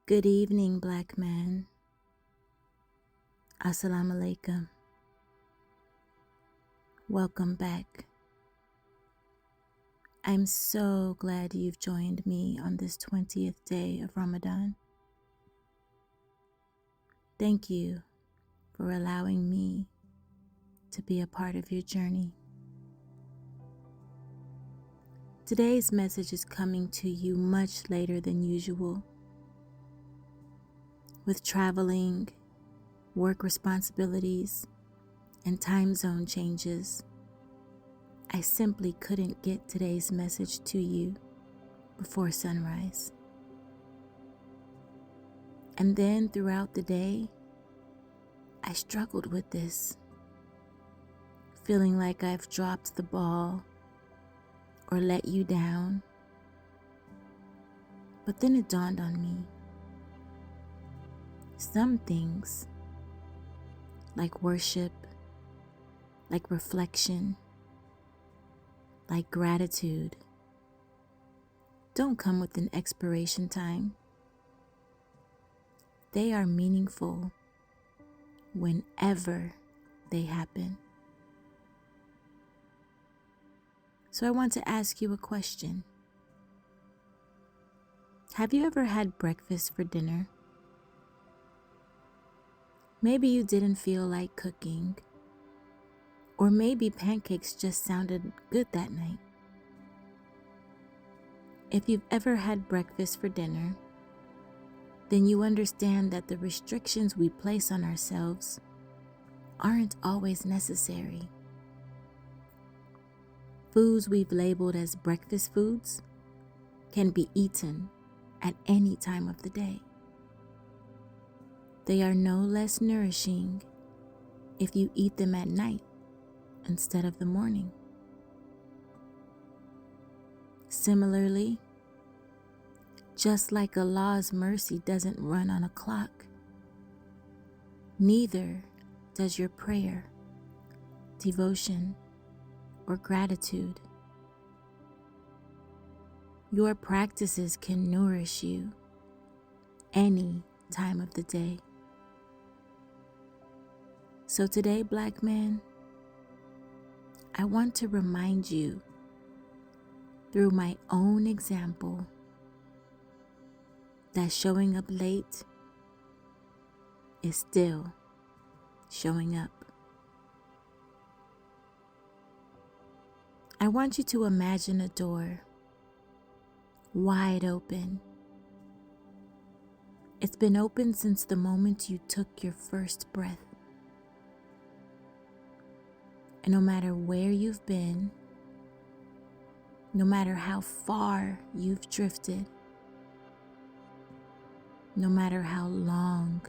Good evening, black man. Assalamu alaikum. Welcome back. I'm so glad you've joined me on this 20th day of Ramadan. Thank you for allowing me to be a part of your journey. Today's message is coming to you much later than usual. With traveling, work responsibilities, and time zone changes, I simply couldn't get today's message to you before sunrise. And then throughout the day, I struggled with this, feeling like I've dropped the ball or let you down. But then it dawned on me. Some things, like worship, like reflection, like gratitude, don't come with an expiration time. They are meaningful whenever they happen. So I want to ask you a question. Have you ever had breakfast for dinner? Maybe you didn't feel like cooking, or maybe pancakes just sounded good that night. If you've ever had breakfast for dinner, then you understand that the restrictions we place on ourselves aren't always necessary. Foods we've labeled as breakfast foods can be eaten at any time of the day. They are no less nourishing if you eat them at night instead of the morning. Similarly, just like Allah's mercy doesn't run on a clock, neither does your prayer, devotion, or gratitude. Your practices can nourish you any time of the day. So today, black man, I want to remind you through my own example that showing up late is still showing up. I want you to imagine a door wide open. It's been open since the moment you took your first breath. And no matter where you've been, no matter how far you've drifted, no matter how long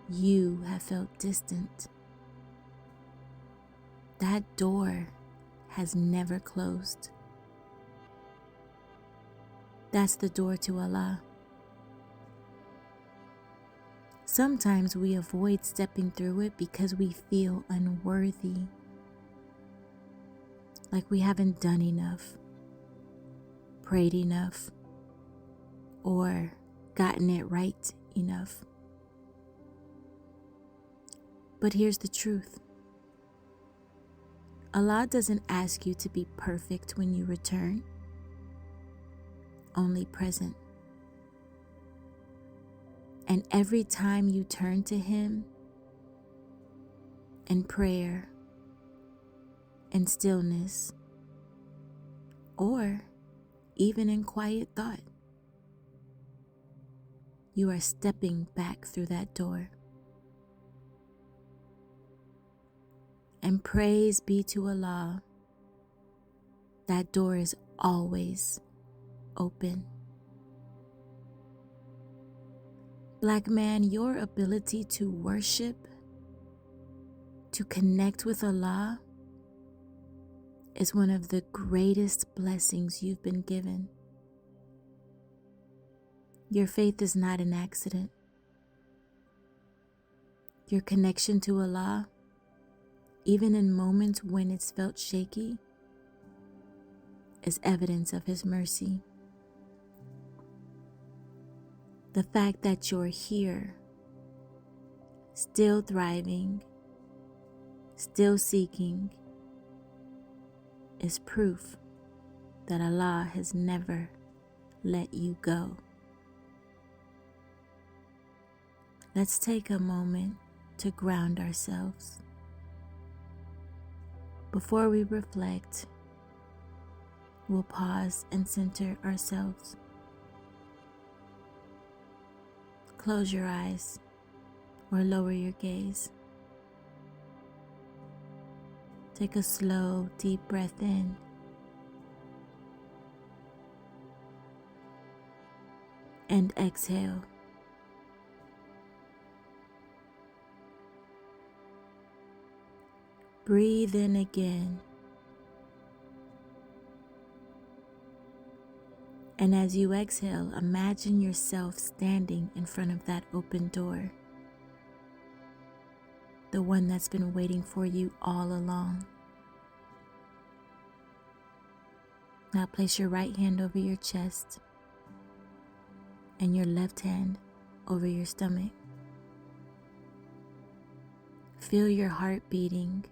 you have felt distant, that door has never closed. That's the door to Allah. Sometimes we avoid stepping through it because we feel unworthy, like we haven't done enough, prayed enough, or gotten it right enough. But here's the truth. Allah doesn't ask you to be perfect when you return, only present. And every time you turn to Him in prayer and stillness, or even in quiet thought, you are stepping back through that door. And praise be to Allah, that door is always open. Black man, your ability to worship, to connect with Allah, is one of the greatest blessings you've been given. Your faith is not an accident. Your connection to Allah, even in moments when it's felt shaky, is evidence of His mercy. The fact that you're here, still thriving, still seeking, is proof that Allah has never let you go. Let's take a moment to ground ourselves. Before we reflect, we'll pause and center ourselves. Close your eyes or lower your gaze. Take a slow, deep breath in. And exhale. Breathe in again. And as you exhale, imagine yourself standing in front of that open door, the one that's been waiting for you all along. Now place your right hand over your chest and your left hand over your stomach. Feel your heart beating,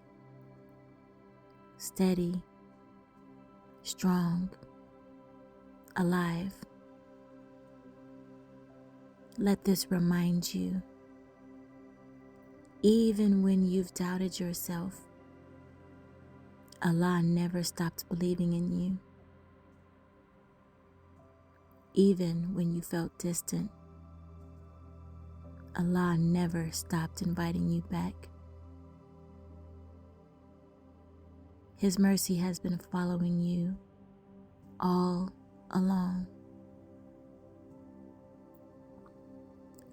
steady, strong, alive. Let this remind you, even when you've doubted yourself, Allah never stopped believing in you. Even when you felt distant, Allah never stopped inviting you back. His mercy has been following you all along.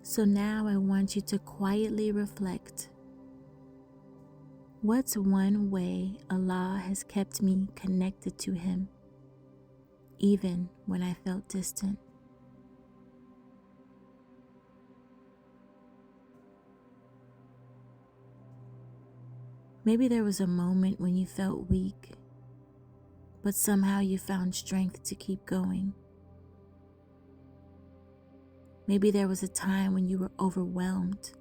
So now I want you to quietly reflect. What's one way Allah has kept me connected to Him, even when I felt distant? Maybe there was a moment when you felt weak, but somehow you found strength to keep going. Maybe there was a time when you were overwhelmed,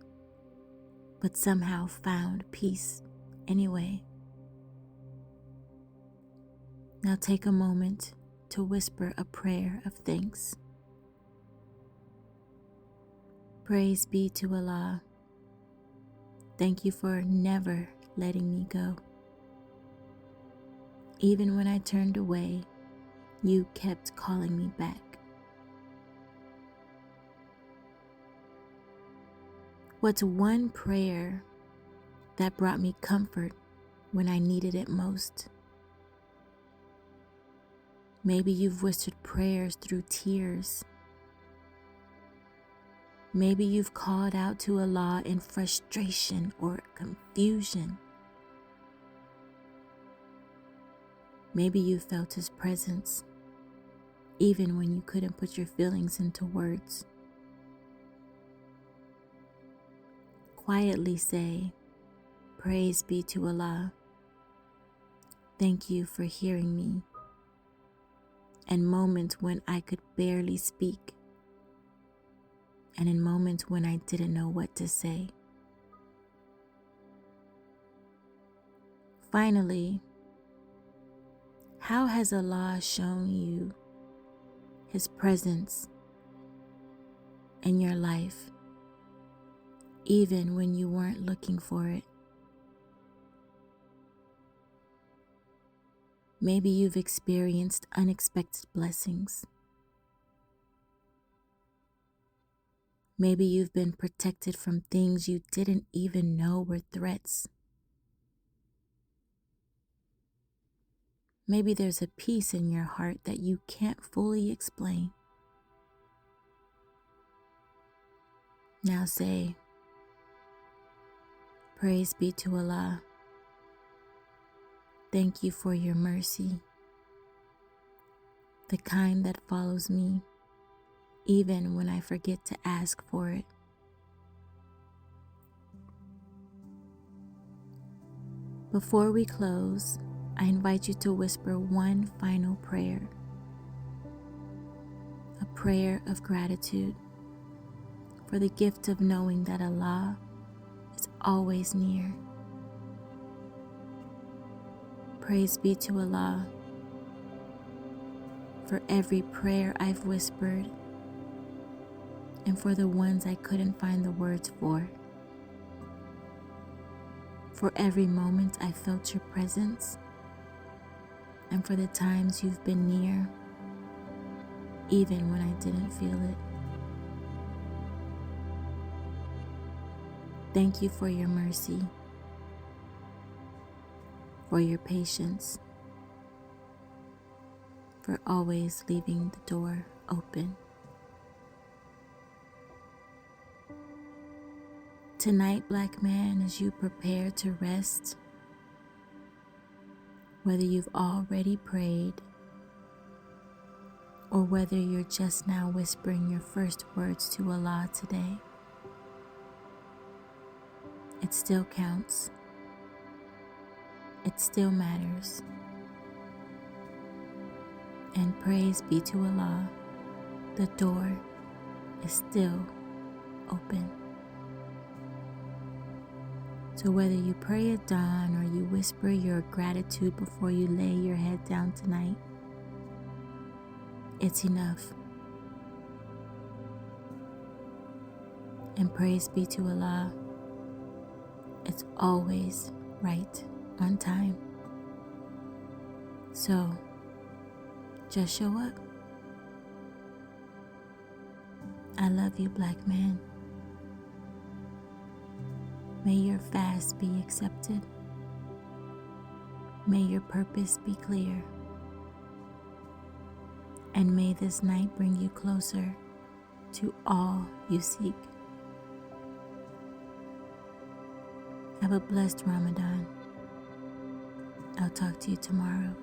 but somehow found peace anyway. Now take a moment to whisper a prayer of thanks. Praise be to Allah. Thank you for never letting me go. Even when I turned away, you kept calling me back. What's one prayer that brought me comfort when I needed it most? Maybe you've whispered prayers through tears. Maybe you've called out to Allah in frustration or confusion. Maybe you felt His presence, even when you couldn't put your feelings into words. Quietly say, praise be to Allah. Thank you for hearing me. In moments when I could barely speak, and in moments when I didn't know what to say. Finally, how has Allah shown you His presence in your life, even when you weren't looking for it? Maybe you've experienced unexpected blessings. Maybe you've been protected from things you didn't even know were threats. Maybe there's a peace in your heart that you can't fully explain. Now say, praise be to Allah. Thank you for your mercy, the kind that follows me, even when I forget to ask for it. Before we close, I invite you to whisper one final prayer, a prayer of gratitude. for the gift of knowing that Allah is always near. Praise be to Allah for every prayer I've whispered and for the ones I couldn't find the words for every moment I felt your presence, and for the times you've been near, even when I didn't feel it. Thank you for your mercy, for your patience, for always leaving the door open. Tonight, black man, as you prepare to rest, whether you've already prayed or whether you're just now whispering your first words to Allah today, it still counts. It still matters. And praise be to Allah, the door is still open. So whether you pray at dawn or you whisper your gratitude before you lay your head down tonight, it's enough. And praise be to Allah, it's always right on time. So just show up. I love you, black man. May your fast be accepted. May your purpose be clear. And may this night bring you closer to all you seek. Have a blessed Ramadan. I'll talk to you tomorrow.